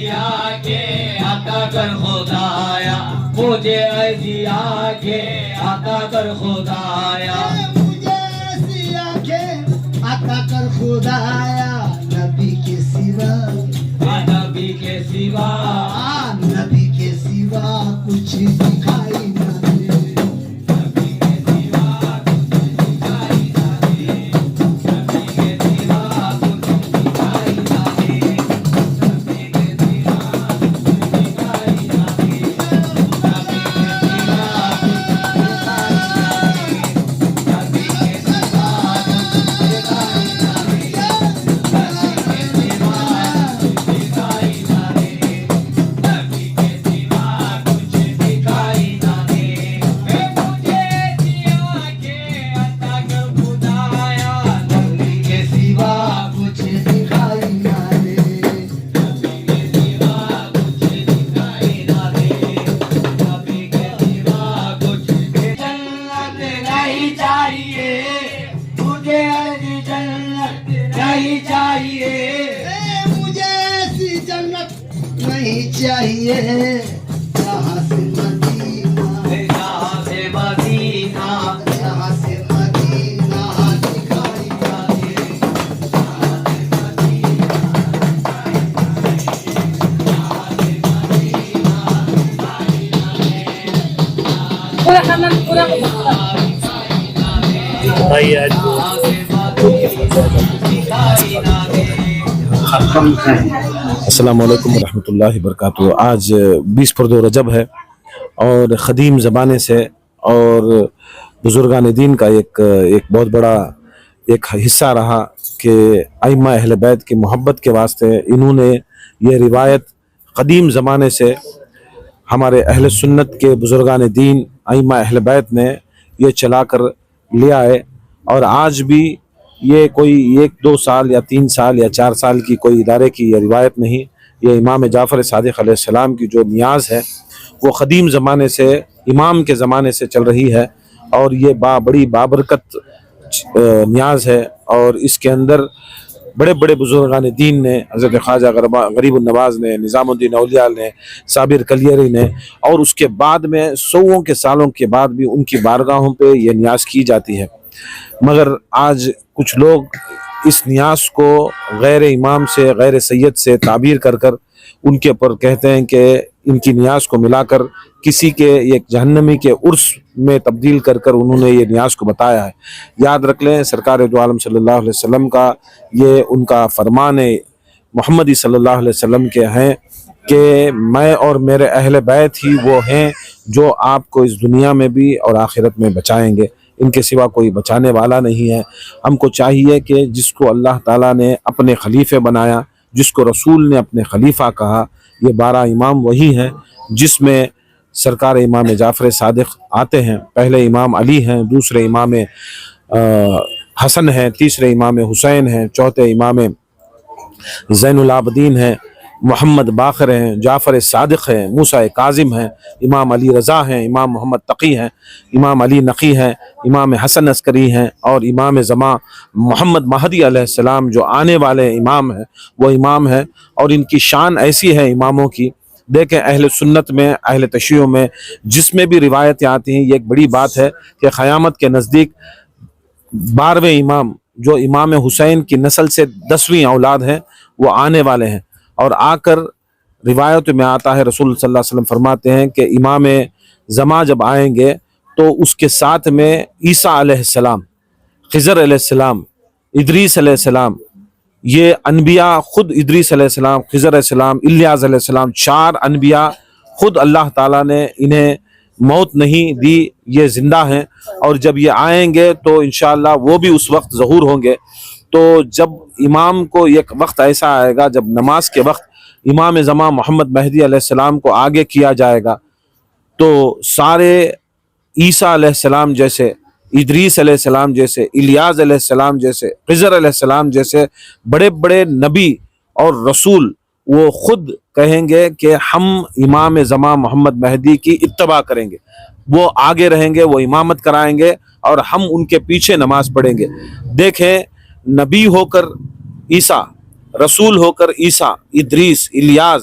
ایسی آنکھیں عطا کر خدایا، مجھے ایسی آنکھیں عطا کر خدایا، مجھے ایسی آنکھیں عطا کر خدایا، نبی کے سوا، نبی کے سوا، نبی کے سوا کچھ دکھائی نہ دے، نبی کے سوا کچھ دکھائی نہ دے، نبی کے سوا کچھ دکھائی نہ دے، نبی کے سوا کچھ دکھائی نہ دے، نبی کے سوا کچھ دکھائی نہ دے، نبی کے سوا کچھ دکھائی نہ دے، نبی کے سوا کچھ دکھائی نہ دے، نبی کے سوا کچھ دکھائی نہ دے، نبی کے سوا کچھ جنت نہیں چاہیے مجھے، علی جنت نہیں چاہیے، مجھے ایسی جنت نہیں چاہیے، یہاں سے مدینہ، یہاں سے مدینہ یہاں سے مدینہ دکھائی نہ دے، السلام علیکم ورحمۃ اللہ وبرکاتہ۔ آج 20 فردو رجب ہے اور قدیم زمانے سے اور بزرگان دین کا ایک بہت بڑا ایک حصہ رہا کہ ائمہ اہل بیت کی محبت کے واسطے انہوں نے یہ روایت قدیم زمانے سے ہمارے اہل سنت کے بزرگان دین ائمہ اہل بیت نے یہ چلا کر لیا ہے، اور آج بھی یہ کوئی 1-2 سال یا 3 سال یا 4 سال کی کوئی ادارے کی یہ روایت نہیں، یہ امام جعفر صادق علیہ السلام کی جو نیاز ہے وہ قدیم زمانے سے امام کے زمانے سے چل رہی ہے، اور یہ بڑی بابرکت نیاز ہے، اور اس کے اندر بڑے بڑے بزرگان دین نے، حضرت خواجہ غریب النواز نے، نظام الدین اولیاء نے، صابر کلیری نے، اور اس کے بعد میں سووں کے سالوں کے بعد بھی ان کی بارگاہوں پہ یہ نیاز کی جاتی ہے، مگر آج کچھ لوگ اس نیاز کو غیر امام سے، غیر سید سے تعبیر کر کر ان کے اوپر کہتے ہیں کہ ان کی نیاز کو ملا کر کسی کے ایک جہنمی کے عرس میں تبدیل کر کر انہوں نے یہ نیاز کو بتایا ہے۔ یاد رکھ لیں سرکار دو عالم صلی اللہ علیہ وسلم کا یہ ان کا فرمان محمدی صلی اللہ علیہ وسلم کے ہیں کہ میں اور میرے اہل بیت ہی وہ ہیں جو آپ کو اس دنیا میں بھی اور آخرت میں بچائیں گے، ان کے سوا کوئی بچانے والا نہیں ہے۔ ہم کو چاہیے کہ جس کو اللہ تعالیٰ نے اپنے خلیفے بنایا، جس کو رسول نے اپنے خلیفہ کہا، یہ 12 امام وہی ہیں جس میں سرکار امام جعفر صادق آتے ہیں، پہلے امام علی ہیں، دوسرے امام حسن ہیں، تیسرے امام حسین ہیں، چوتھے امام زین العابدین ہیں، محمد باقر ہیں، جعفر صادق ہیں، موسیٰ کاظم ہیں، امام علی رضا ہیں، امام محمد تقی ہیں، امام علی نقی ہیں، امام حسن عسکری ہیں، اور امام زمان محمد مہدی علیہ السلام جو آنے والے امام ہیں وہ امام ہیں، اور ان کی شان ایسی ہے اماموں کی۔ دیکھیں اہل سنت میں، اہل تشیع میں جس میں بھی روایتیں آتی ہیں، یہ ایک بڑی بات ہے کہ قیامت کے نزدیک 12ویں امام جو امام حسین کی نسل سے 10ویں اولاد ہیں وہ آنے والے ہیں، اور آ کر روایت میں آتا ہے رسول صلی اللہ علیہ وسلم فرماتے ہیں کہ امام زمان جب آئیں گے تو اس کے ساتھ میں عیسیٰ علیہ السلام، خضر علیہ السلام، ادریس علیہ السلام، یہ انبیاء خود ادریس علیہ السلام، خضر علیہ السلام، الیاس علیہ السلام، 4 انبیاء خود اللہ تعالیٰ نے انہیں موت نہیں دی، یہ زندہ ہیں، اور جب یہ آئیں گے تو انشاءاللہ وہ بھی اس وقت ظہور ہوں گے۔ تو جب امام کو ایک وقت ایسا آئے گا جب نماز کے وقت امام زمان محمد مہدی علیہ السلام کو آگے کیا جائے گا تو سارے عیسیٰ علیہ السلام جیسے، ادریس علیہ السلام جیسے، الیاس علیہ السلام جیسے، خضر علیہ السلام جیسے بڑے بڑے نبی اور رسول وہ خود کہیں گے کہ ہم امام زمان محمد مہدی کی اتباع کریں گے، وہ آگے رہیں گے، وہ امامت کرائیں گے اور ہم ان کے پیچھے نماز پڑھیں گے۔ دیکھیں نبی ہو کر عیسیٰ، رسول ہو کر عیسیٰ، ادریس، الیاس،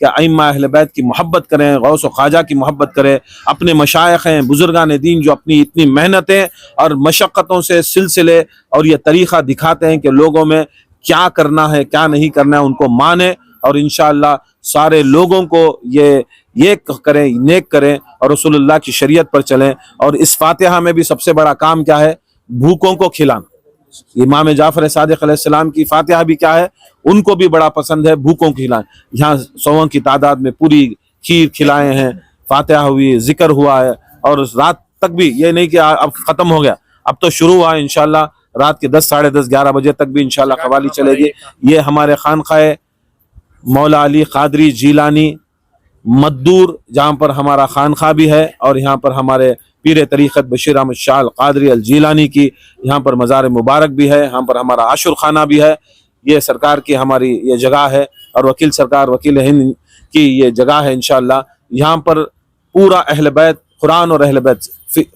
کہ ائمہ اہل بیت کی محبت کریں، غوث و خواجہ کی محبت کریں، اپنے مشائخ ہیں، بزرگان دین جو اپنی اتنی محنتیں اور مشقتوں سے سلسلے اور یہ طریقہ دکھاتے ہیں کہ لوگوں میں کیا کرنا ہے کیا نہیں کرنا ہے ان کو مانیں، اور انشاءاللہ سارے لوگوں کو یہ کریں، نیک کریں اور رسول اللہ کی شریعت پر چلیں۔ اور اس فاتحہ میں بھی سب سے بڑا کام کیا ہے؟ بھوکوں کو کھلانا۔ امام جعفر صادق علیہ السلام کی فاتحہ بھی کیا ہے؟ ان کو بھی بڑا پسند ہے بھوکوں کو کھلائیں۔ یہاں 100 کی تعداد میں پوری کھیر کھلائے ہیں، فاتحہ ہوئی، ذکر ہوا ہے، اور رات تک بھی یہ نہیں کہ اب ختم ہو گیا، اب تو شروع ہوا ہے انشاءاللہ، رات کے 10 ساڑھے 10 11 بجے تک بھی انشاءاللہ قوالی چلے گی۔ یہ ہمارے خانقاہ مولا علی قادری جیلانی مدور، جہاں پر ہمارا خانقاہ بھی ہے، اور یہاں پر ہمارے پیر طریقت بشیر احمد شاہ القادری الجیلانی کی یہاں پر مزار مبارک بھی ہے، یہاں پر ہمارا عاشور خانہ بھی ہے۔ یہ سرکار کی ہماری یہ جگہ ہے، اور وکیل سرکار وکیل ہند کی یہ جگہ ہے انشاءاللہ۔ یہاں پر پورا اہل بیت، قرآن اور اہل بیت،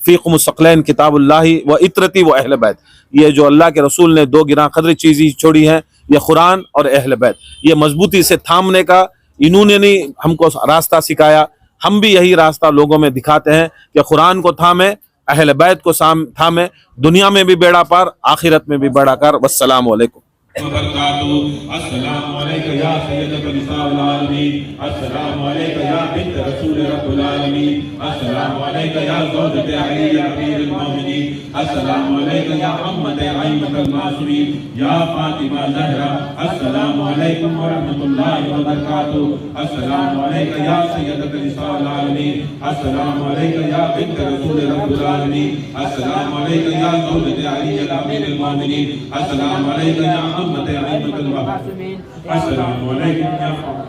فیکم الثقلین کتاب اللہ و اطرتی و اہل بیت، یہ جو اللہ کے رسول نے 2 گراں قدر چیزیں چھوڑی ہیں، یہ قرآن اور اہل بیت، یہ مضبوطی سے تھامنے کا انہوں نے نہیں ہم کو راستہ سکھایا، ہم بھی یہی راستہ لوگوں میں دکھاتے ہیں کہ قرآن کو تھامیں، اہل بیت کو تھامیں، دنیا میں بھی بیڑا پار، آخرت میں بھی بیڑا کار۔ والسلام علیکم وبرکاتہ۔ السلام علیکم یا سیدۃ نساء العالمین، السلام علیکم یا بنت رسول رب العالمین، السلام علیکم یا زوجۃ علی امیر المومنین، السلام علیکم یا امۃ ائمۃ المعصومین یا فاطمہ زہرا، السلام علیکم ورحمۃ اللہ وبرکاتہ۔ السلام علیکم یا سیدۃ نساء العالمین، السلام علیکم یا بنت رسول رب العالمین، السلام علیکم یا زوجۃ علی امیر المومنین، السلام علیکم یا امت ائمۃ المعصومین، السلام علیکم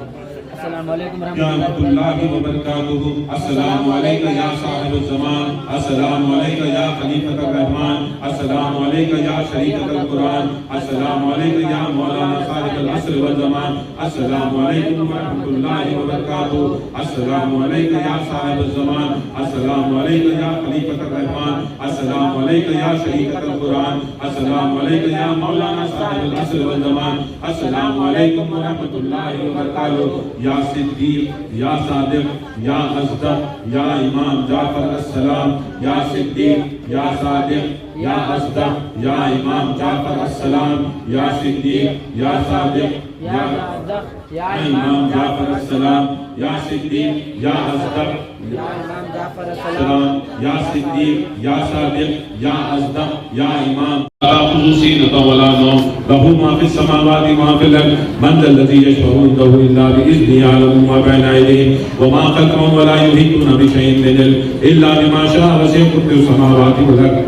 السلام علیکم رحمۃ اللہ وبرکاتہ۔ السلام علیکم یا صاحب الزمان، السلام علیکم یا خلیفۃ الرحمن، السلام علیکم یا شریعت القرآن، السلام علیکم یا مولانا صاحب العصر والزمان، السلام علیکم ورحمۃ اللہ وبرکاتہ۔ السلام علیکم یا صاحب الزمان، السلام علیکم یا خلیفۃ الرحمن، السلام علیکم یا شریعت القرآن، السلام علیکم یا مولانا صاحب العصر والزمان، السلام علیکم ورحمۃ اللہ وبرکاتہ۔ یا صدیق، یا صادق، یا اصدق، یا امام جعفر السلام، یا صدیق، یا صادق، یا اصدق، یا امام جعفر السلام، یا صدیق، یا صادق، یا امام جعفر السلام، یا صدیق، یا اصدق، یا امام جعفر السلام، یا صدیق، یا صادق، یا اصدق، یا امام خصوصی نظام ولا نوم له ما في السماوات وما في الارض من ذا الذي يشفع عنده الا باذنه يعلم ما بين ايديهم وما خلفهم ولا يحيطون بشيء من علمه الا بما شاء وسع كرسيه السماوات والارض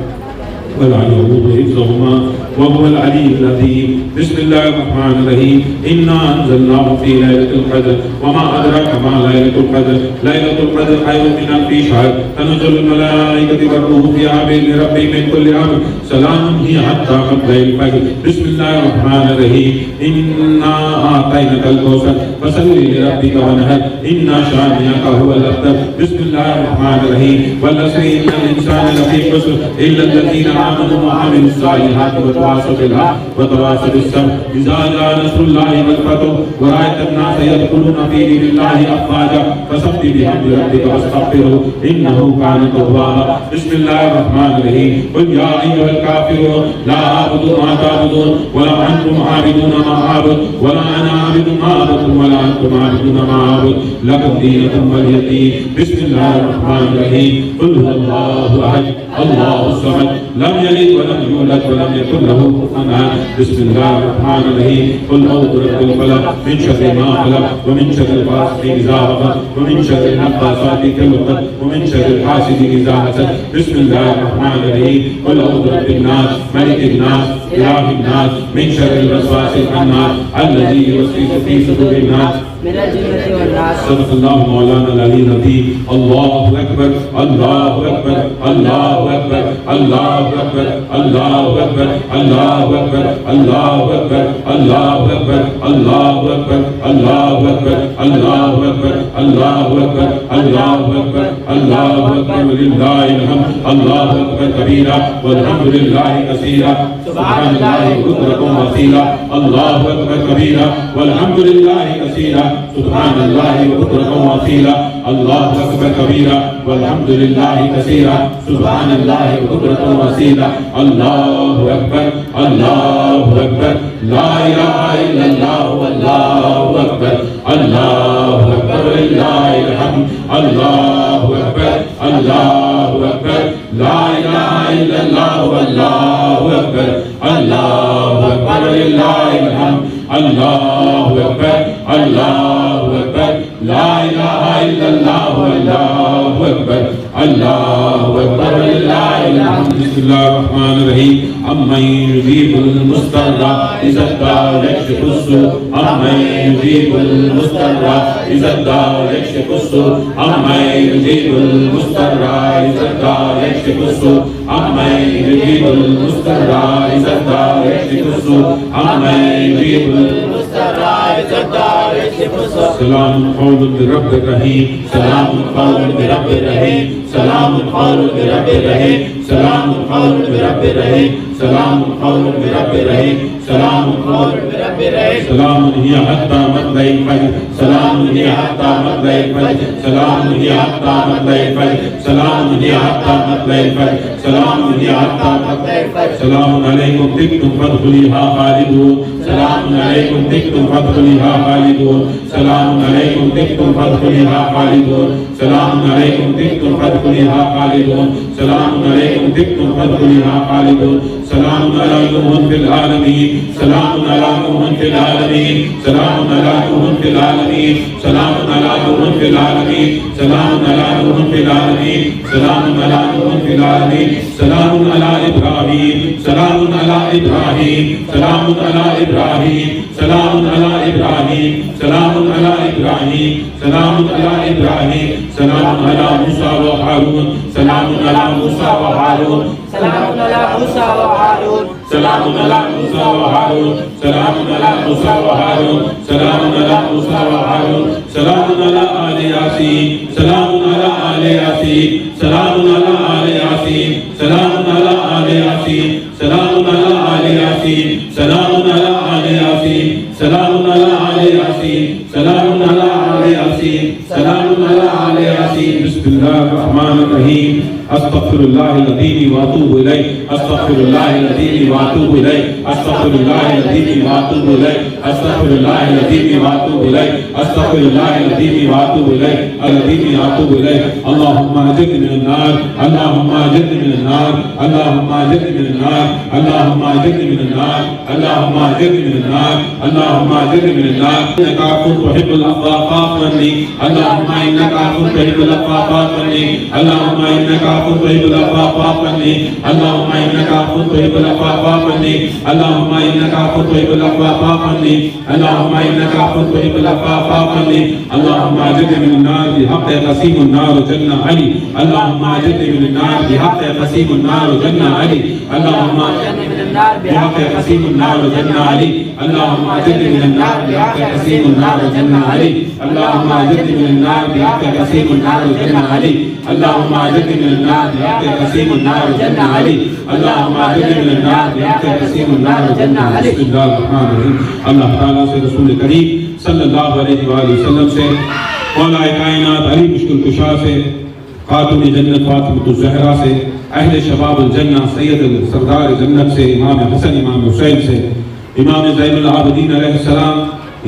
ولا يؤوده حفظهما وهو العلي العظيم۔ بسم الله الرحمن الرحيم، إنا أنزلناه في ليلة القدر وما أدراك ما ليلة القدر، ليلة القدر خير من ألف شهر، تنزل الملائكة والروح فيها بإذن ربهم من كل أمر، سلام هي حتى مطلع الفجر۔ بسم الله الرحمن الرحيم، إنا أعطيناك الكوثر فصل لربك وانحر إن شانئك هو الأبتر۔ بسم الله الرحمن الرحيم، والعصر إن الإنسان لفي خسر إلا الذين آمنوا وعملوا الصالحات وتواصوا بالحق وتواصوا بالصبر۔ إذا جاء نصر الله والفتح ورأيت الناس يدخلون في دين الله أفواجا فسبح بحمد ربك واستغفره إنه كان توابا۔ بسم الله الرحمن الرحيم، قل يا أيها الكافرون لا أعبد ما تعبدون ولا أنتم عابدون ما أعبد ولا أنا عابد ما عبدتم ولا أنتم عابدون ما أعبد لكم دينكم ولي دين۔ بسم الله الرحمن الرحيم، قل هو الله أحد الله الصمد لم يلد ولم يولد ولم يكن له كفوا أحد۔ بسم الله الرحمن الرحيم، قل أعوذ برب الفلق من شر ما خلق ومن شر غاسق إذا وقب ومن شر النفاثات في العقد ومن شر حاسد إذا حسد۔ بسم الله الرحمن الرحيم، قل أعوذ برب الناس ملك الناس إله الناس من شر الوسواس الخناس الذي يوسوس في صدور الناس من الجنة والناس۔ صدق الله مولانا العلي العظيم۔ الله أكبر، الله أكبر، الله أكبر، الله أكبر۔ أكبر الله أكبر الله أكبر الله أكبر الله أكبر الله أكبر الله أكبر الله أكبر الله أكبر الله أكبر الله أكبر ولله الحمد الله أكبر كبيرا والحمد لله كثيرا سبحان الله بكرة وأصيلا الله أكبر كبيرا والحمد لله كثيرا سبحان الله بكرة وأصيلا الله أكبر كبيرا والحمد لله كثيرا سبحان الله بكرة وأصيلا الله أكبر الله أكبر لا إله إلا الله والله أكبر الله أكبر لله الحمد الله أكبر الله أكبر لا إله إلا الله والله أكبر الله أكبر لله الحمد الله أكبر الله أكبر لا إله إلا الله والله أكبر الله أكبر لله الحمد بسم الله الرحمن الرحيم أمن يجيب المضطر إذا دعا يكشف السوء أمن يجيب المضطر إذا دعا يكشف السوء أمن يجيب المضطر إذا دعا يكشف السوء أمن يجيب المضطر إذا دعا يكشف السوء أمن يجيب المضطر إذا دعا يكشف السوء سلام قول برب رحيم سلام قول برب رحيم سلام قول برب رحيم سلام قول برب رحيم سلام قول برب رحيم سلام قول برب رحيم سلام هي حتى مطلع الفجر سلام هي حتى مطلع الفجر سلام هي حتى مطلع الفجر سلام هي حتى مطلع الفجر سلام هي حتى مطلع الفجر سلام عليكم طبتم فادخلوها خالدون سلام عليكم طبتم فادخلوها خالدون سلام عليكم طبتم فادخلوها خالدون سلام عليكم طبتم فادخلوها خالدون سلام عليكم طبتم فادخلوها خالدون سلام على نوح في العالمين سلام على نوح في العالمين سلام على نوح في العالمين سلام على نوح في العالمين سلام على نوح في العالمين سلام على نوح في العالمين سلام على إبراهيم سلام على إبراهيم سلام على إبراهيم سلام على إبراهيم سلام على إبراهيم سلام على إبراهيم سلام على موسى وهارون سلام على موسى وهارون سلام على موسى وهارون سلام على موسى وهارون سلام على موسى وهارون سلام على موسى وهارون سلام على آل ياسين سلام على آل ياسين سلام على آل ياسين سلام على آل ياسين سلام على آل ياسين سلام على آل ياسين سلام على آل ياسين سلام على آل ياسين سلام على آل ياسين بسم الله الرحمن الرحيم استغفر الله العظيم واتوب اليه استغفر الله العظيم واتوب اليه استغفر الله العظيم واتوب اليه استغفر الله العظيم واتوب اليه استغفر الله العظيم واتوب اليه العظيم واتوب اليه اللهم اجرني من النار اللهم اجرني من النار اللهم اجرني من النار اللهم اجرني من النار اللهم اجرني من النار اللهم اجرني من النار انك عفو تحب العفو فاعف عني اللهم انك عفو تحب العفو فاعف عني اللهم انك عفو تحب العفو فاعف عني اللهم انك عفو تحب العفو فاعف عني اللهم انك عفو تحب العفو فاعف عني اللهم انك عفو تحب العفو فاعف عني اللهم اجرني من النار بحق قسيم النار وجنة علي اللهم اجرني من النار بحق قسيم النار وجنة علي اللهم اجرني من النار بحق قسيم النار وجنة علي اللهم اجرني من النار بحق قسيم النار وجنة علي اللهم اجرني من النار بحق قسيم النار وجنة علي اللهم اجرني من النار بحق قسيم النار وجنة علي اللهم اجرني من النار بحق قسيم النار وجنة علي بسم الله الرحمن الرحيم اللہ تعالیٰ سے رسول کریم صلی اللہ علیہ وآلہ وسلم سے مولا کائنات علی مشکل کشا سے خاتون جنت فاطمۃ الزہرا سے اہل شباب الجنہ سید سردار جنت سے امام حسن امام حسین سے امام زین العابدین علیہ السلام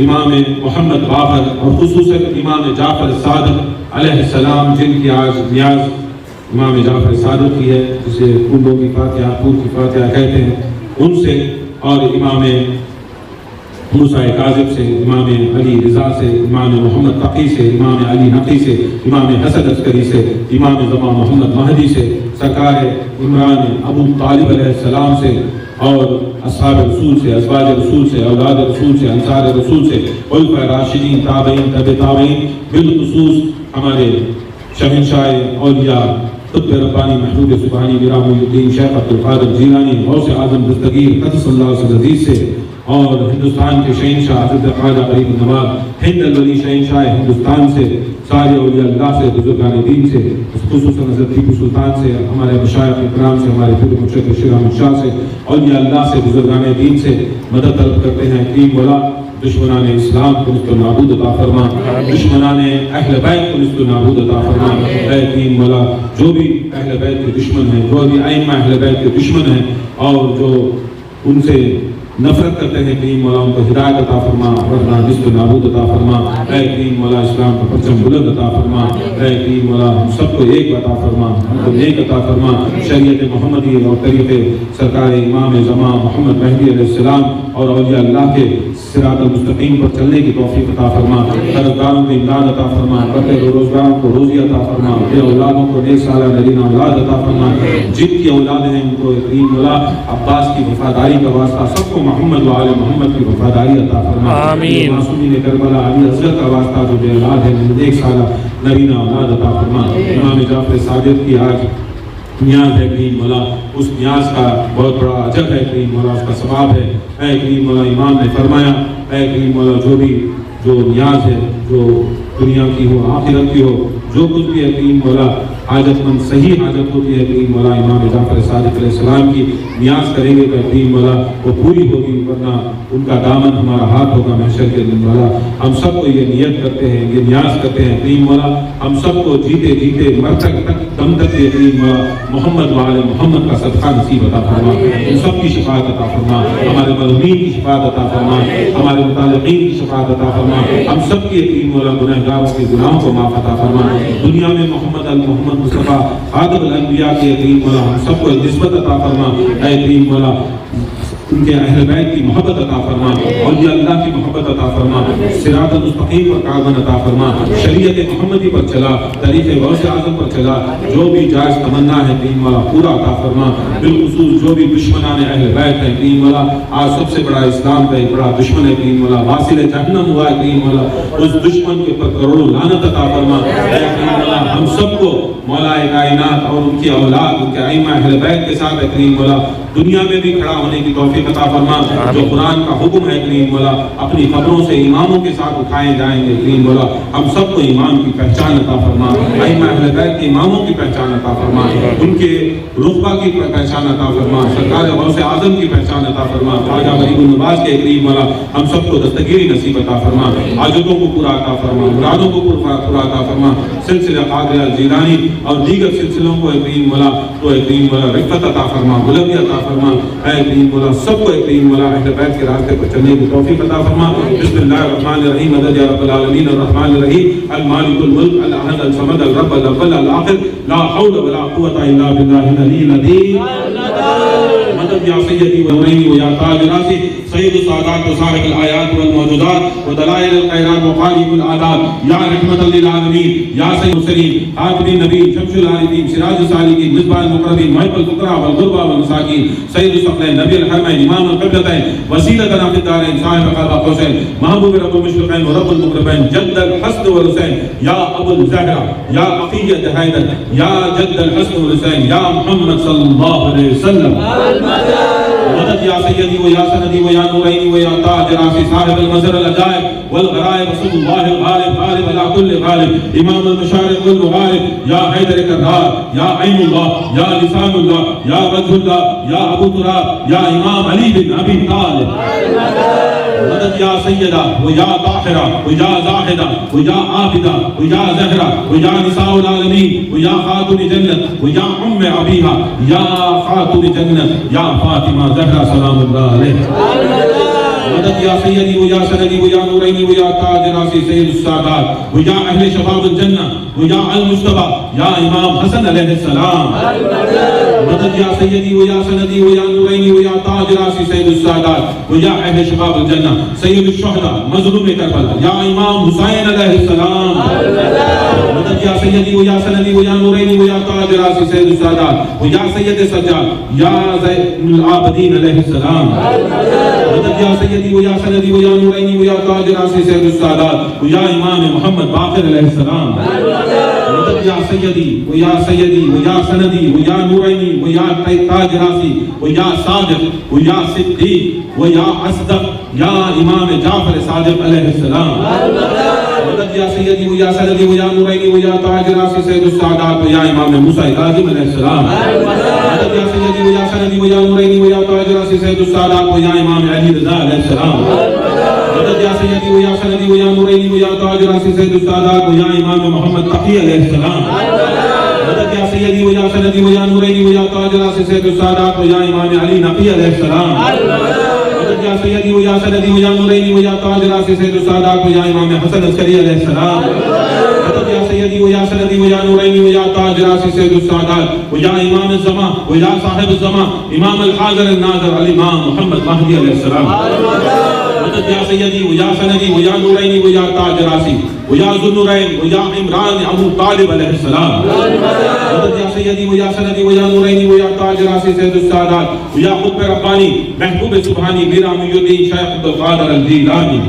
امام محمد باقر اور خصوصاً امام جعفر صادق علیہ السلام جن کی آج نیاز امام جعفر صادق کی ہے جسے پھولوں کی فاتحہ پھول کی فاتحہ کہتے ہیں ان سے اور امام موسیٰ کاذب سے امام علی رضا سے امام محمد تقی سے امام علی نقی سے امام حسن عسکری سے امام زمان محمد مہدی سے سرکار عمران ابو طالب علیہ السلام سے اور اصحاب رسول سے ازواج رسول سے اولاد رسول سے انصار رسول سے خلفائے راشدین تابعین تابعین بالخصوص ہمارے شہنشاہ اولیاء قطب ربانی محبوب سبحانی میرا محی الدین شیخ عبدالقادر جیلانی غوث اعظم دستگیر قدس اللہ علیہ عزیز سے، اور ہندوستان کے شہنشاہ حضرت خواجہ غریب نواز ہند الولی شہنشاہ ہندوستان سے، سارے اولیاء اللہ سے، بزرگان دین سے، خصوصاً حضرت ٹیپو سلطان سے، ہمارے مشائخ اکرام سے، ہمارے پورے مرشد بشیر احمد شاہ سے، اولیاء اللہ سے، بزرگان دین سے مدد طلب کرتے ہیں۔ کریم مولا دشمنان اسلام کو نست و نابود عطا فرما، دشمنان اہل بیت کو نست و نابود عطا فرما۔ اے کریم مولا جو بھی اہل بیت کے دشمن ہیں، جو بھی ائمہ اہل بیت کے دشمن ہیں اور جو ان سے نفرت کرتے ہیں، کریم مولا ان کو ہدایت عطا فرما، ورنہ نست و نابود عطا فرما۔ اے کریم مولا اسلام کا پرچم بلند عطا فرما۔ اے کریم مولا ہم سب کو ایک عطا فرما، ہم کو نیک عطا فرما، شریعت محمدی اور طریقے سرکار امام زمان محمد مہدی علیہ السلام اور اولیاء اللہ کے صراط المستقیم پر چلنے کی توفیق عطا فرما، قرضداروں کو امداد عطا فرما، بے روزگاروں کو روزی عطا فرما، بے اولادوں کو نیک سالہ نرینہ اولاد عطا فرما، جن کی اولاد ہیں ان کو کریم مولا عباس کی وفاداری کا واسطہ، سب کو محمد و آل محمد کی وفاداری عطا فرما۔ آمین۔ معصومین کربلا علی اصغر کا واسطہ جو بے اولاد ہے نیک سالہ نرینہ اولاد عطا فرما۔ امام جعفر صادق کی آج نیاز ہے کریم مولا، اس نیاز کا بہت بڑا عجب ہے کریم مولا، اس کا ثواب ہے۔ اے کریم مولا امام نے فرمایا، اے کریم مولا جو نیاز ہے، جو دنیا کی ہو آخرت کی ہو، جو کچھ بھی ہے کریم مولا حاجت مند صحیح حاجت ہوتی ہے کریم مولا امام جعفر صادق علیہ السلام کی نیاز کریں گے کہ کریم مولا وہ پوری ہوگی، ورنہ ان کا دامن ہمارا ہاتھ ہوگا محشر کے دن مولا۔ ہم سب کو یہ نیت کرتے ہیں، یہ نیاز کرتے ہیں کریم مولا، ہم سب کو جیتے جیتے مرتب تک دم تک یہ کریم مولا محمد و آل محمد کا صدقہ نصیب عطا فرما، ان سب کی شفاعت عطا فرما، ہمارے مظلومین کی شفاعت عطا فرما، ہمارے متعلقین کی شفاعت عطا فرما، ہم سب کی کریم مولا گنہگاروں کے گناہوں کو معاف عطا فرما۔ دنیا میں محمد محمد مصطفیٰ خاتم الانبیاء کے کریم مولا ہم سب کو نسبت عطا فرما۔ اے کریم مولا ان کے اہل بیت کی محبت عطا فرما، اولیاء اللہ کی محبت عطا فرما، صراط المستقیم پر قائم عطا فرما، شریعت محمدی پر چلا، طریق غوث اعظم پر چلا، جو بھی جائز تمنا ہے کریم مولا پورا عطا فرما۔ بالخصوص جو بھی دشمنان اہل بیت ہیں کریم مولا، آج سب سے بڑا اسلام کا ایک بڑا دشمن ہے کریم مولا، واصل جہنم ہوا ہے کریم مولا، اس دشمن کے پر کروڑوں لعنت عطا فرما۔ اے کریم مولا ہم سب کو مولا کائنات اور ان کی اولاد، ان کے ائمہ اہل بیت کے ساتھ کریم مولا دنیا میں بھی کھڑا ہونے کی توفیق عطا فرما۔ جو قرآن کا حکم ہے کریم مولا اپنی قبروں سے اماموں کے ساتھ اٹھائے جائیں گے کریم مولا، ہم سب کو امام کی پہچان عطا فرما، ائمہ اہل بیت کے اماموں کی پہچان عطا فرما، ان کے رتبہ کی پہچان عطا فرما، سرکار غوث اعظم کی پہچان عطا فرما، خواجہ غریب نواز کے کریم مولا ہم سب کو دستگیری نصیب عطا فرما، حاجتوں کو پورا عطا فرما، مرادوں کو پورا عطا فرما۔ سلسلہ قادریہ جیلانی اور دیگر سلسلوں کو کریم مولا تو کریم مولا رفعت عطا فرما، بلندی عطا فرما۔ اے کریم مولا سب کو کریم مولا اہل بیت کے راستے پر چلنے کی توفیق عطا فرما۔ بسم اللہ الرحمن الرحیم، مدد یا رب العالمین الرحمن الرحیم، المالک الملک الاحد الصمد الرب الاول الاخر، لا حول ولا قوة الا باللہ العلی العظیم۔ مدد یا سیدی و نورینی و یا تاج راسی، سید السادات و صاحب الآیات والموجودات و دلائل الخیرات و خالق العادات، یا رحمت للعالمین، یا سید المرسلین، حافظ النبی، شمس العارفین، سراج السالکین، مصباح المقربین، محب الفقراء والغرباء والمساکین، سید الثقلین، نبی الحرمین، امام القبلتین، وسیلتنا فی الدارین، صاحب قلب قوسین، محبوب رب المشرقین و رب المغربین، جد الحسن والحسین، یا ابو الزہرا، یا عقیت حیدر، یا جد الحسن والحسین، یا محمد صلی اللہ علیہ وسلم۔ مدد یا سیدی و یا سندی و یا نورینی و یا تاج راسی، صاحب المظہر العجائب والغرائب، رسول اللہ الغالب غالب علی کل غالب، امام المشارق والمغارب، یا حیدر کرار، یا عین اللہ، یا لسان اللہ، یا وجہ اللہ، یا ابو تراب، یا امام علی بن ابی طالب۔ مدد یا سیدہ و یا طاہرہ و یا زاہدہ و یا عابدہ و یا زہرہ و یا نساء العالمین و یا خاتون جنت و یا ام ابیہا، یا خاتون جنت، یا فاطمہ زہرہ سلام اللہ علیہ۔ مدد یا سیدی و یا سندی و یا نورینی و یا تاج راسی، سید السادات و یا اہل شباب الجنہ و یا المجتبی، یا امام حسن علیہ السلام۔ مدد یا سیدی و یا سندی و یا نورینی و یا تاج راسی، سید السادات و یا اہل شباب الجنہ، سید الشہداء مظلوم کربلا، یا امام حسین علیہ السلام۔ مدد یا سیدی و یا سندی و یا نورینی و یا تاج راسی، سید السادات و یا سید سجاد، یا زین العابدین علیہ السلام۔ مدد یا سیدی و یا سندی و یا نورینی و یا تاج راسی، سید السادات و یا امام محمد باقر علیہ السلام۔ مدد یا سیدی و یا سیدی و یا سندی و یا نورینی و یا تاج راسی و یا صادق و یا صدیق و یا اصدق یا امام جعفر صادق علیہ السلام مدد یا سیدی و یا سندی و یا نورینی و یا تاج راسی سید السادات و یا امام موسیٰ کاظم علیہ السلام مدد یا سیدی و یا سندی و یا نورینی و یا تاج راسی سید السادات و یا امام علی رضا علیہ السلام مدد یا سیدی و یا سندی و یا نورینی و یا تاج راسی سید السادات و یا امام محمد تقی علیہ السلام مدد یا سیدی و یا سندی و یا نورینی و یا تاج راسی سید السادات و یا امام علی نقی علیہ السلام مدد یا سیدی و یا سندی و یا نورینی و یا تاج راسی سید السادات و یا امام حسن عسکری علیہ السلام مدد یا سیدی و یا سندی و یا نورینی و یا تاج راسی سید السادات و یا امام الزمان و یا صاحب الزمان امام الحاضر الناظر الامام محمد مہدی علیہ السلام مدد یا سیدی و یا سندی و یا نورینی و یا تاج راسی و یا ذوالنورین و یا عمران ابو طالب علیہ السلام مدد یا سیدی و یا سندی و یا نورینی و یا تاج راسی سید السادات و یا قطب ربانی محبوب سبحانی میرا محی الدین شیخ عبدالقادر الجیلانی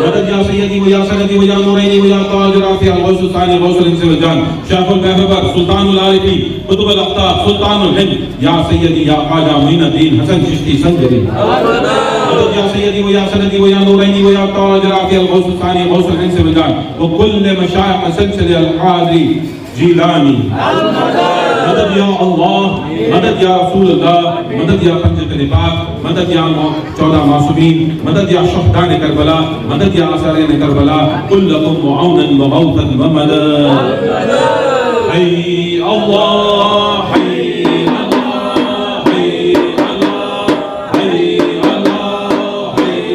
مدد یا سیدی و یا سندی و یا نورینی و یا تاج راسی الغوث الثانی غوث الانس والجان شیخ البہبر سلطان العارفین قطب الاقطاب سلطان الہند یا سیدی یا خواجہ معین الدین حسن چشتی سنجری مدد یا سیدی و یا سندی و یا نورینی و یا تاج راسی الغوث الثانی غوث الانس والجان وكل مشايخ سلسلة القادری جیلانی مدد یا اللہ مدد یا رسول اللہ مدد یا پنجتن پاک مدد یا 14 معصومین مدد یا شہدان کربلا مدد یا اسرین کربلا کلکم معونا وغوثا ومدد حی اللہ حی اللہ حی اللہ حی اللہ حی اللہ حی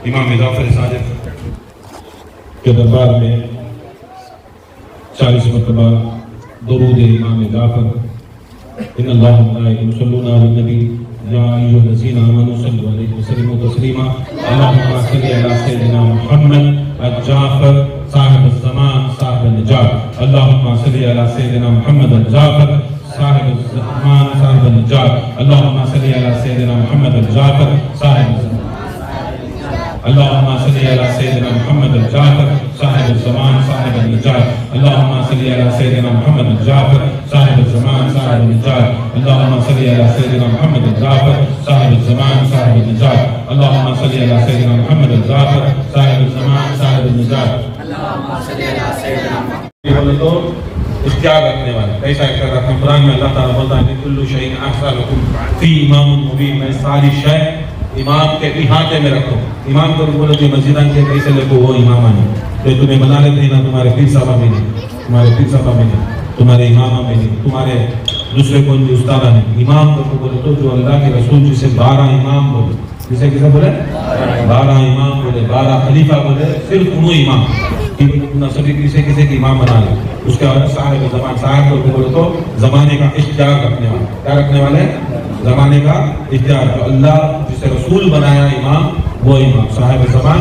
امام جعفر صادق کے دربار میں 40 مرتبہ درود امام جعفر ان اللہ ملائکۃ یصلون علی النبی یا ایھا الذین آمنوا صلوا علیہ وسلموا تسلیما اللهم صل علی سیدنا محمد الجعفر صاحب الزمان صاحب النجات اللهم صل علی سیدنا محمد الجعفر صاحب الزمان صاحب النجات اللهم صل علی سیدنا محمد الجعفر صاحب الزمان اللهم صل على سيدنا محمد الجعفر صاحب الزمان صاحب النجات اللهم صل على سيدنا محمد الجعفر صاحب الزمان صاحب النجات اللهم صل على سيدنا محمد الجعفر صاحب الزمان صاحب النجات اللهم صل على سيدنا محمد الجعفر صاحب الزمان صاحب النجات اللهم صل على سيدنا محمد اختیار رکھنے والے ایسا اختیار رکھنا قرآن میں اللہ تعالیٰ بولتا ہے کل شیء احصیٰ لکم فی امام مبین میں ساری شے امام کے احاطے میں رکھو امام کو بولو جو مسجداں کے کیسے لگو وہ امام آنے تو تمہیں بنا لیتے ہیں نا تمہارے پیر صاحبہ میں نہیں تمہارے پیر صاحبہ میں نہیں تمہارے امامہ میں نہیں تمہارے دوسرے کوئی بھی استادہ نہیں امام کو بولو تو جو اللہ کے رسول جسے 12 امام بولے جسے کسے بولے 12 امام بولے 12 خلیفہ بولے صرف انہوں امام سبھی کسی کسی کی امام بنا لے اس کے بعد صاحب زمان صاحب کو بولو تو زمانے کا اختیار رکھنے والے کیا رکھنے والے زمانے کا اختیار جو اللہ جسے رسول بنایا امام وہ امام صاحب زمان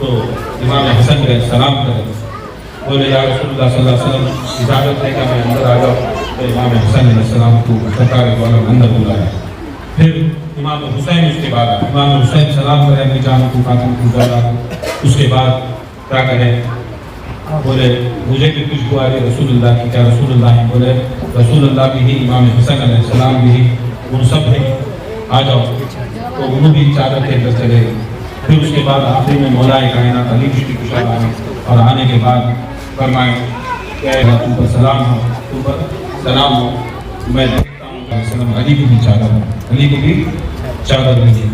تو امام حسن کا سلام کرے، بولے یا رسول اللہ صلی اللہ علیہ وسلم اجازت ہے کہ میں اندر آ جاؤں، تو امام حسن علیہ السلام کو سرکار دو عالم اندر بلایا۔ پھر امام حسین اس کے بعد آئے، امام حسین سلام کرے اپنی جان کو، فاطمہ کو زہرا کو، اس کے بعد کیا کہے، بولے مجھے بھی کچھ دعا ہے رسول اللہ کی، کیا رسول اللہ ہی؟ بولے رسول اللہ بھی ہی، امام حسن علیہ السلام بھی ہی، ان سب بھی آ جاؤ، تو انہوں بھی چادر کے اندر چلے گئے۔ پھر اس کے بعد آخری میں مولا کائنات علی کی خوشحال آئے، اور آنے کے بعد فرمائے کہ تم پر سلام ہو، تم پر سلام ہو، میں دیکھتا ہوں کہ وسلم علی کو بھی چادر ہے، علی کو بھی چادر ملی،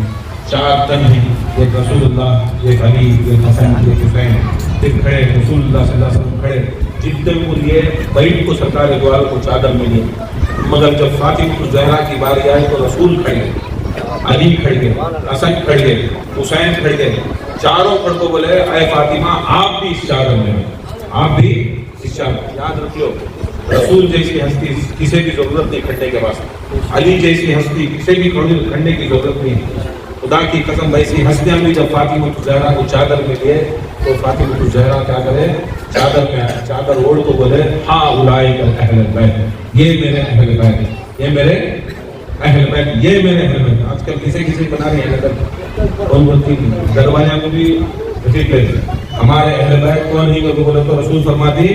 چار تن ہیں، ایک رسول اللہ، ایک علی، ایک حسن، ایک حسین، پھر کھڑے رسول اللہ صلی اللہ علیہ وسلم کھڑے، جتنے کو لیے بیت کو سرکار دوار کو چادر ملی، مگر جب فاطمہ الزہرا کی باری آئی تو رسول کھڑ گئے، علی کھڑ گئے، حسن کھڑ گئے، حسین کھڑ گئے، چاروں کھڑ کو بولے اے فاطمہ آپ بھی اس چادر میں، آپ بھی اس چادر۔ یاد رکھیو رسول جیسی ہستی کسی بھی ضرورت نہیں کھڑنے کے واسطے، علی جیسی ہستی کسی بھی کھڑنے کی ضرورت نہیں۔ خدا کی قسم ویسی ہستیاں بھی جب فاطمہ الزہرا کو چادر میں لیے تو فاطمہ الزہرا کیا کرے، چادر میں آئے، چادر اوڑھ کو بولے ہاں اولئک اہل بیت، یہ میرے اہل بیت، یہ میرے اہل بیت، یہ میرے اہل بیت۔ آج کل کسی بنا رہی ہے کون بولتی گھر والوں کو بھی ٹھیک ہے ہمارے اہل بیت کون ہی کو بولے تو رسول فرماتی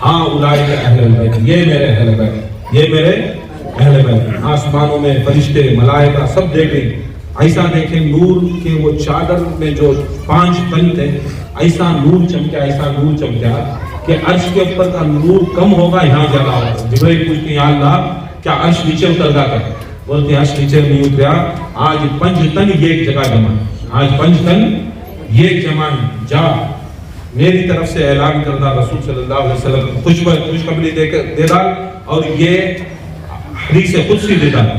ہاں اولئک اہل بیت، یہ میرے اہل بیت، یہ میرے اہل بیت۔ آسمانوں میں فرشتے ملائکہ سب دیکھیں، ایسا دیکھیں نور کے وہ چادر میں جو 5 تن تھے، ایسا نور چمکیا، ایسا نور چمکیا کہ عرش کے اوپر کا نور کم ہوگا یہاں زیادہ ہوگا۔ جبرائیل پوچھتے یا اللہ کیا عرش نیچے اتر گا؟ بولتے عرش نیچے نہیں اتریا، آج 5 تن ایک جگہ جمع، آج 5 تن ایک جمع، جا میری طرف سے اعلان کردہ رسول صلی اللہ علیہ وسلم خوشخبری دے ڈال، اور یہ حدیث قدسی دے ڈال،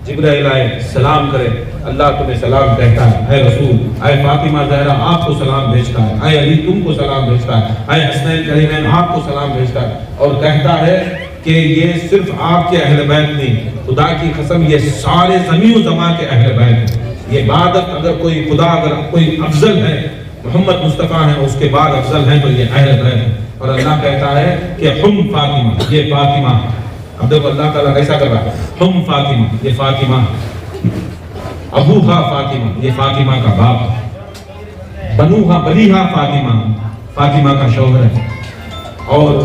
جبرائیل آئے سلام کرے، اللہ تمہیں سلام کہتا ہے، اے رسول، اے فاطمہ زہرا آپ کو سلام بھیجتا ہے، اے علی تم کو سلام بھیجتا ہے، اے حسنین کریمین آپ کو سلام بھیجتا ہے، اور کہتا ہے کہ یہ صرف آپ کے اہل بیت نہیں، خدا کی قسم یہ سارے زمین و زمان کے اہل بیت ہیں۔ یہ عبادت اگر کوئی خدا اگر کوئی افضل ہے، محمد مصطفیٰ ہیں، اس کے بعد افضل ہیں تو یہ اہل بیت ہیں۔ اور اللہ کہتا ہے کہ ہم فاطمہ، یہ فاطمہ، اب دیکھو اللہ تعالیٰ کیسا کر رہا ہے، ہم فاطمہ، یہ فاطمہ، ابوہا فاطمہ، یہ فاطمہ کا باپ، بنوہا بلیہا فاطمہ، فاطمہ کا شوہر ہے، اور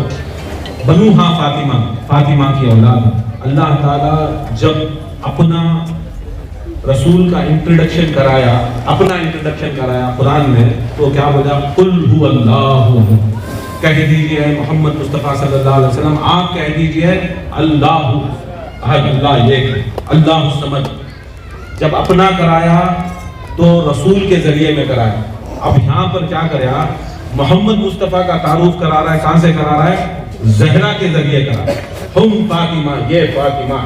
بنوہا فاطمہ، فاطمہ کی اولاد۔ اللہ تعالیٰ جب اپنا رسول کا انٹروڈکشن کرایا، اپنا انٹروڈکشن کرایا قرآن میں، تو کیا بولا؟ قل هو اللہ، کہہ دیجئے محمد مصطفیٰ صلی اللہ علیہ وسلم، آپ کہہ دیجئے اللہ احد، اللہ ایک ہے، اللہ الصمد۔ جب اپنا کرایا تو رسول کے ذریعے میں کرایا۔ اب یہاں پر کیا کریا؟ محمد مصطفیٰ کا تعارف کرا رہا ہے، کہاں سے کرا رہا ہے؟ زہرا کے ذریعے کرا رہا ہے۔ ہم فاطمہ، یہ فاطمہ،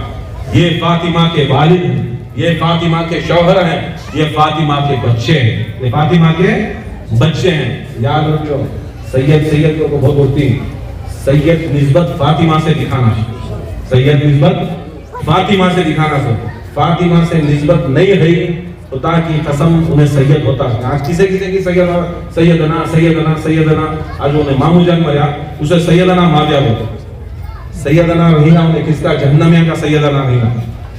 یہ فاطمہ کے والد ہیں، یہ فاطمہ کے شوہر ہیں، یہ فاطمہ کے بچے ہیں، یہ فاطمہ کے بچے ہیں۔ یاد رکھو سید کو بہت ہوتی ہے، سید نسبت فاطمہ سے دکھانا، سید نسبت فاطمہ سے دکھانا، فاطمہ سے نسبت نہیں ہے، خدا کی قسم انہیں سید ہوتا ہے۔ آج کسی کی سیدنا سیدنا سیدنا سیدنا، آج انہیں مامو جان مریا اسے سیدنا ماویہ ہوتا، سیدنا رہینا انہیں کس کا؟ جہنمیاں کا سیدنا رہینا،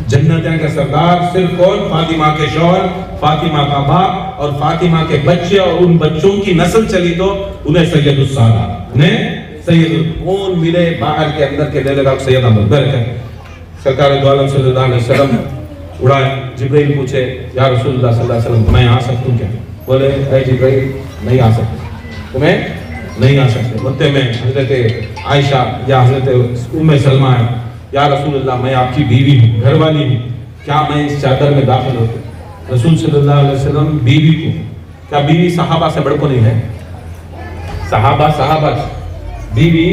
جنتیاں کا سردار صرف کون؟ فاطمہ کے شوہر، فاطمہ کا باپ اور فاطمہ کے بچے، اور ان بچوں کی نسل چلی تو انہیں سید السادہ، انہیں سید کون ملے باہر کے اندر کے دے لگا سید احمد برکت۔ سرکار دو عالم صلی اللہ علیہ وسلم اڑائے، جبرائیل پوچھے یا رسول اللہ صلی اللہ علیہ وسلم میں آ سکتا ہوں کیا؟ بولے اے جبرائیل نہیں آ سکتے، تمہیں نہیں آ سکتے۔ بتے میں حضرت عائشہ یا حضرت ام سلمہ ہے، یا رسول اللہ میں آپ کی بیوی ہوں، گھر والی ہوں، کیا میں اس چادر میں داخل ہوتا؟ رسول صلی اللہ علیہ وسلم بیوی کو، کیا بیوی صحابہ سے بڑھ کو نہیں ہے؟ صحابہ بیوی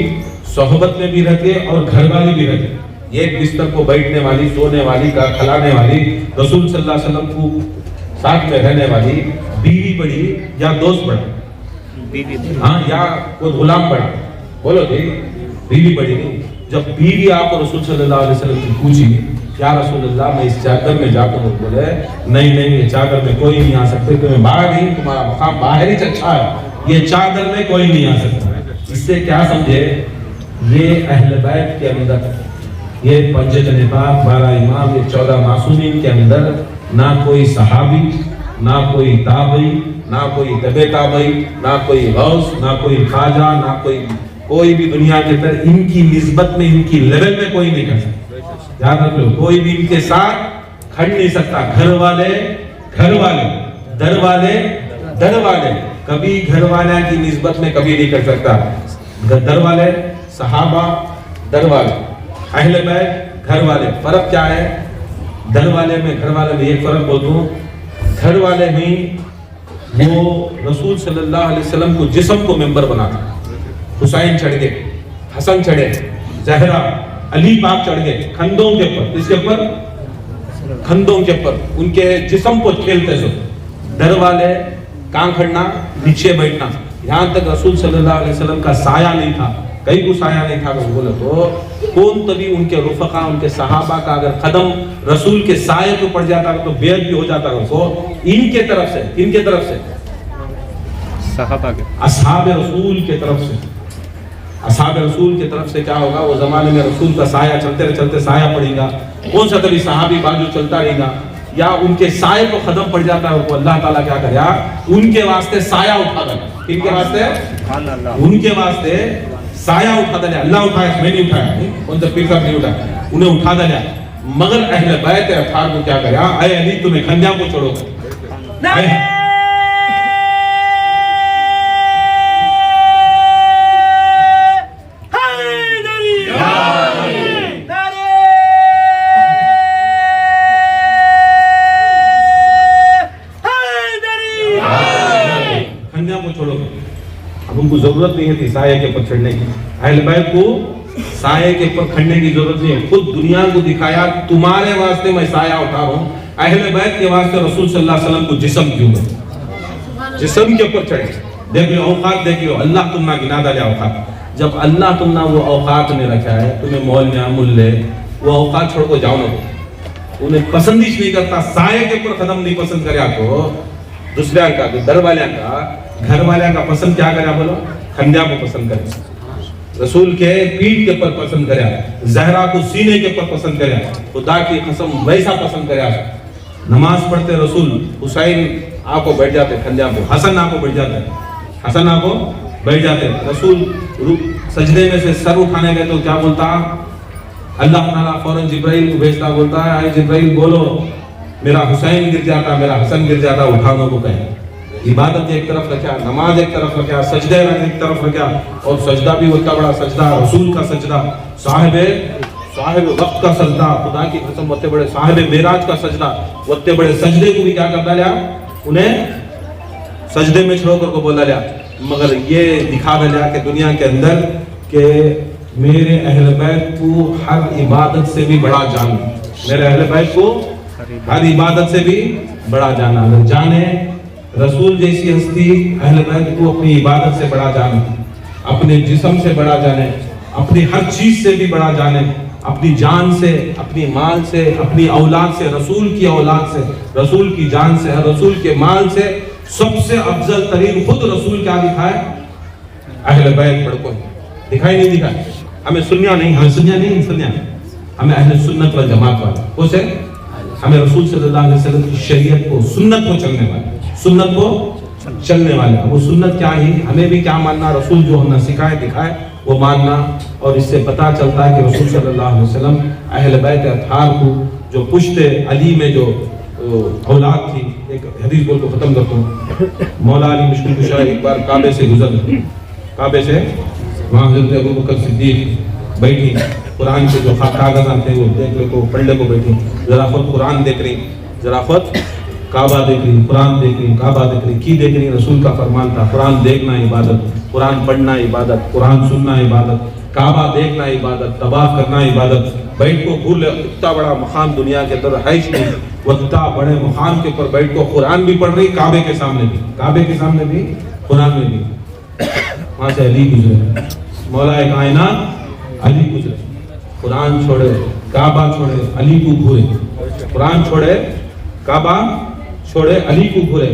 صحبت میں بھی رہتے اور گھر والی بھی رہتے، ایک بستر کو بیٹھنے والی، سونے والی، کھلانے والی، رسول صلی اللہ علیہ وسلم کو ساتھ میں رہنے والی بیوی بڑی یا دوست بڑا؟ ہاں، یا کوئی غلام بڑا؟ بولو جی، بیوی بڑی نہیں۔ جب بیوی آپ کو رسول صلی اللہ علیہ وسلم کی پوچھی یا رسول اللہ میں اس چادر میں جا کر، بولے نہیں یہ چادر میں کوئی نہیں آ سکتے، تمہیں باہر ہی، تمہارا مقام باہر ہی اچھا ہے، یہ چادر میں کوئی نہیں آ سکتا. اس سے کیا سمجھے؟ یہ اہل بیت کے اندر، یہ پنج جنبات 12 امام، یہ 14 معصومین کے اندر نہ کوئی صحابی، نہ کوئی تابعی، نہ کوئی تبع تابعی، نہ کوئی غوث، نہ کوئی خواجہ، نہ کوئی بھی دنیا کے اندر ان کی نسبت میں، ان کی لیول میں کوئی نہیں کر سکتا. یاد رکھ لو، کوئی بھی ان کے ساتھ کھڑ نہیں سکتا. گھر والے در والے کبھی گھر والے کی نسبت میں کبھی نہیں کر سکتا. در والے صحابہ، در والے اہل بیت، گھر والے. فرق کیا ہے در والے میں گھر والے میں؟ ایک فرق بولتا ہوں، گھر والے میں وہ رسول صلی اللہ علیہ وسلم کو جسم کو ممبر بناتا. حسین چڑھ گئے، حسن چڑھے، زہرا، علی پاک چڑھ گئے کندھوں کے اوپر. اس کے اوپر کندھوں کے اوپر ان کے جسم کو کھیلتے سو. در والے کہاں کھڑنا؟ نیچے بیٹھنا. یہاں تک رسول صلی اللہ علیہ وسلم کا سایہ نہیں تھا، کہیں کو سایہ نہیں تھا. بولے تو کون تبھی ان کے رفقا، ان کے صحابہ کا اگر قدم رسول کے سائے کو پڑ جاتا تو بیعت بھی ہو جاتا. وہ ان کے طرف سے، ان کے طرف سے صحابہ کے، اصحاب رسول کے طرف سے. اصحاب رسول کی طرف سے کیا ہوگا؟ وہ زمانے میں رسول کا سایہ چلتے چلتے سایہ پڑے گا. کون سا کبھی صحابی بازو چلتا رہے گا یا ان کے سائے کو ختم پڑ جاتا ہے تو اللہ تعالیٰ کیا کرے؟ ان کے واسطے سایہ اٹھا دے. ان کے واسطے، ان کے واسطے سایہ اٹھا دے. اللہ اٹھایا، میں نہیں اٹھایا، کون سا پیر صاحب نہیں اٹھایا، انہیں اٹھا دے. مگر اہل بیت اطہار کو کیا کرے؟ اے علی تمہیں کھنجا کو چھوڑو. اب ان کو ضرورت نہیں تھی سائے کے اوپر چڑھنے کی. اہل بیت کو سائے کے اوپر کھڑنے کی ضرورت نہیں ہے. خود دنیا کو دکھایا تمہارے واسطے میں سایہ اٹھا رہا ہوں. اہل بیت کے واسطے رسول صلی اللہ علیہ وسلم کو جسم کیوں ہے؟ جسم کے اوپر چڑھے. دیکھ لو اوقات، دیکھ لو اللہ تم نہ گنا ڈالے اوقات. جب اللہ تم نہ وہ اوقات نے رکھا ہے تمہیں مولویاں ملے وہ اوقات چھوڑ کو جاؤ نہ. انہیں پسند ہی نہیں کرتا، سائے کے اوپر قدم نہیں پسند کریا تو دوسرے کا، در والے کا، گھر والے کا پسند کیا کریا؟ بولو کھنڈیا کو پسند کرے، رسول کے پیٹ کے اوپر پسند کریا، زہرا کو سینے کے اوپر پسند کریا. خدا کی قسم ویسا پسند کریا. نماز پڑھتے رسول، حسین آپ کو بیٹھ جاتے کھنڈیا کو، حسن آپ کو بیٹھ جاتے، حسن آپ کو بیٹھ جاتے. رسول سجدے میں سے سر اٹھانے گئے تو کیا بولتا؟ اللہ تعالیٰ فوراً جبرائیل کو بھیجتا، بولتا ہے اے جبرائیل بولو میرا حسین گر جاتا، میرا حسن گر جاتا، اٹھانے کو کہیں. عبادت ایک طرف رکھا، نماز ایک طرف رکھا، سجدے ایک طرف رکھا. اور سجدہ بھی اتنا بڑا سجدہ، رسول کا سجدہ، صاحب وقت کا سجدہ، خدا کی قسم اتنے بڑے صاحب معراج کا سجدہ، اتنے بڑے سجدے کو بھی کیا کرتا لیا؟ انہیں سجدے میں چھوڑ کر کو بولا لیا. مگر یہ دکھا دیا کہ دنیا کے اندر کہ میرے اہل بیت کو ہر عبادت سے بھی بڑا جانا، میرے اہل بیت کو ہر عبادت سے بھی بڑا جانا. اگر جانے رسول جیسی ہستی اہل بیت کو اپنی عبادت سے بڑا جانے، اپنے جسم سے بڑا جانے، اپنی ہر چیز سے بھی بڑا جانے، اپنی جان سے، اپنی مال سے، اپنی اولاد سے، رسول کی اولاد سے، رسول کی جان سے، رسول کے مال سے سب سے افضل ترین خود رسول کیا دکھائے؟ اہل بیت پڑھ کو دکھائی نہیں دکھائے. ہمیں سنیا نہیں، ہمیں اہل سنت والجماعت والا کون سے؟ ہمیں رسول صلی اللہ علیہ وسلم کی شریعت کو، سنت کو چلنے والے، سنت کو چلنے والے. وہ سنت کیا ہی، ہمیں بھی کیا ماننا؟ رسول جو ہم نے سکھائے دکھائے وہ ماننا. اور اس سے پتہ چلتا ہے کہ رسول صلی اللہ علیہ وسلم اہل بیت اطہار کو جو پشتے علی میں جو اولاد تھی. ایک حدیث بول کو ختم کرتا ہوں. مولا علی مشکل کشا ایک بار کعبے سے گزر گئے، کعبے سے وہاں حضرت ابوبکر صدیق بیٹھی، قرآن کے جو کاغذات تھے وہ دیکھ لے کو پڑھنے کو بیٹھی. ذرا خود قرآن دیکھ رہی، ذرا خود کعبہ دیکھ رہی، قرآن دیکھ رہی، کعبہ دیکھ رہی. کی دیکھ رہی؟ رسول کا فرمان تھا قرآن دیکھنا عبادت، قرآن پڑھنا عبادت، قرآن سننا عبادت، کعبہ دیکھنا عبادت، طواف کرنا عبادت. بیٹھ کو بھول، اتنا بڑا مقام دنیا کے اندر ہے ہی نہیں، اتنا بڑے مقام کے اوپر بیٹھ کو قرآن بھی پڑھ رہی، کعبے کے سامنے بھی، کعبے کے سامنے بھی، قرآن میں بھی. وہاں سے علی گزرے، مولا کائنات علی گزرے. قرآن چھوڑے، کعبہ چھوڑے، علی کو گھورے. قرآن چھوڑے، کعبہ چھوڑے، علی کو گھورے.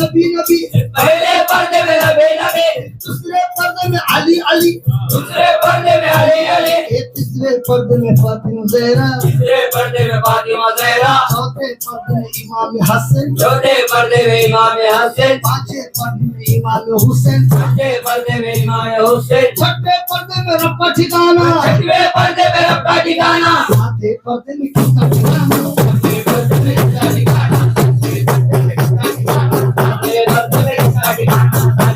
نبی نبی پہلے پردے میں نبی نبی دوسرے پردے میں علی علی دوسرے پردے میں علی علی تیسرے پردے میں فاطمہ زہرا تیسرے پردے میں فاطمہ زہرا چوتھے پردے میں امام حسن چوتھے پردے میں امام حسن پانچویں پردے میں امام حسین چھٹے پردے میں امام حسین چھٹے پردے میں رب کا ٹھکانہ چھٹویں پردے میں رب کا ٹھکانہ ساتھے پردے میں کس کا ٹھکانہ چھٹے پردے میں کس کا ٹھکانہ چھٹے پردے میں کس کا ٹھکانہ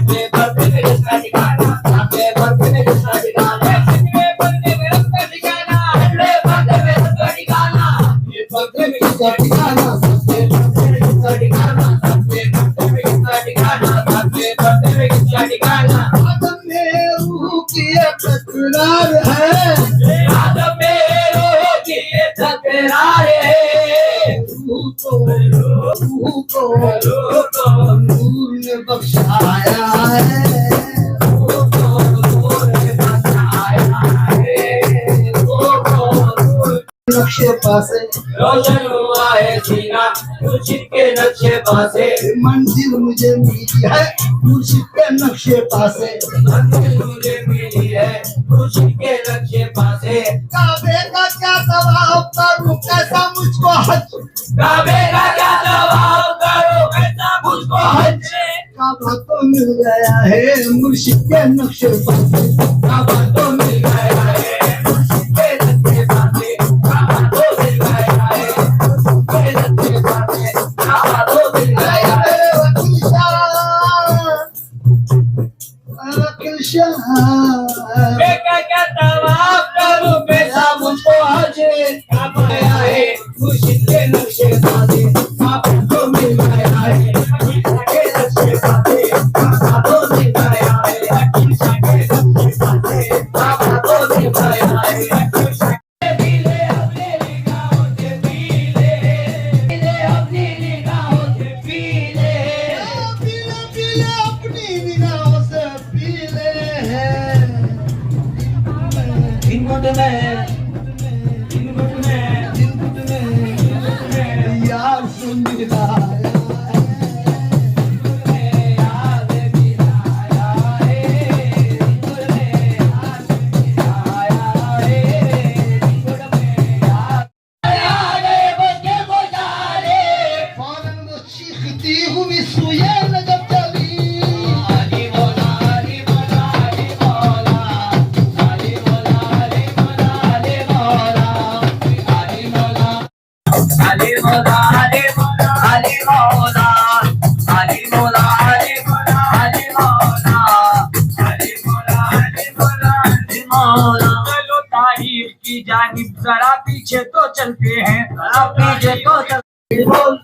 چھٹے پردے میں کس کا ٹھکانہ چھٹے پردے میں کس کا ٹھکانہ چھٹے پردے میں کس کا ٹھکانہ چھٹے پردے میں رب کا ٹھکانہ چھٹے پردے میں رب کا ٹھکانہ چھٹے پردے میں کس کا ٹھکانہ چھٹے پردے میں کس کا ٹھکانہ چھٹے پردے میں کس کا ٹھکانہ چھٹے پردے میں کس کا ٹھکانہ آدم میں روح کی تکرار ہے آدم میں روح کی تکرار ہے روح کو نور نے بخشایا ہے نقشے پاسے روشن ہوا ہے سینہ مرشد کے نقشے پاسے منزل مجھے ملی ہے مرشد کے نقشے پاسے منزل مجھے ملی ہے مرشد کے نقشے پاسے کعبے کا کیا طواف کروں کیسا مجھ کو حج کعبے کا کیا طواف کرو کیسا مجھ کو حج کعبہ تو مل گیا ہے مرشد کے نقشے پاسے کعبہ تو مل گیا ہے مرشد کے نقشے پاسے کعبہ تو مل گیا ہے مرشد کے نقشے پاسے کعبہ تو مل گیا ہے وکیل شاہ میں کیا طواف کروں کیسا مجھ کو حج کعبہ آیا ہے مرشد کے نقشے پاسے کعبہ تو مل گیا ہے مرشد کے نقشے پاسے کعبہ تو مل گیا ہے مرشد کے نقشے پاسے کعبہ تو مل گیا ہے پیلے اپنی نگاہوں سے پیلے پیلے اپنی نگاہوں سے پیلے پیلے پیلے اپنی نگاہوں سے پیلے ہیں ان گھٹ میں یار سن ملایا فوراً وہ چیختی ہوئی سوئے نجف چلی علی مولا علی مولا علی مولا علی مولا علی مولا علی مولا علی مولا علی مولا علی مولا علی مولا علی مولا علی مولا علی مولا علی مولا علی مولا علی مولا چلو تاریخ کی جانب ذرا پیچھے تو چلتے ہیں ذرا پیچھے تو چلتے ہیں بول